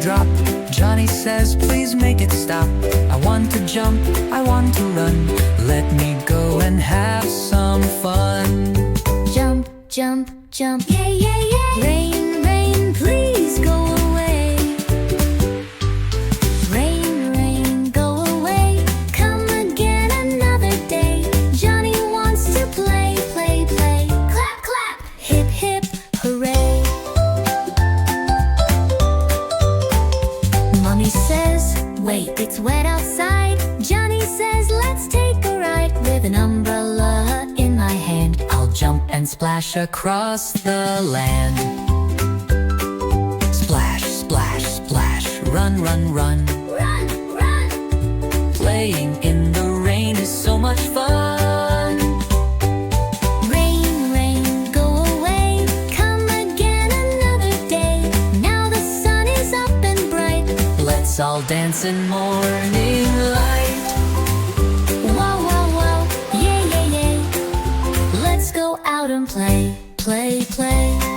Drop. Johnny says, please make it stop. I want to jump, I want to run. Let me go and have some fun. Jump, jump, jump. Yay, yay, yay. Rain, rain, please go away. Rain, rain, go away. Come again another day. Johnny wants to play, play, play. Clap, clap. Hip, hip, hooray. Mommy says, wait, it's wet outside. Johnny says, let's take a ride. With an umbrella in my hand, I'll jump and splash across the land. Splash, splash, splash. Run, run, run. Run, run. Playing in the rain is so much fun. Rain, rain, go away. Come again another day. Now the sun is up and bright. Let's all dance in morning light. Wow, wow, wow. Yay, yay, yay. Let's go out and play, play, play.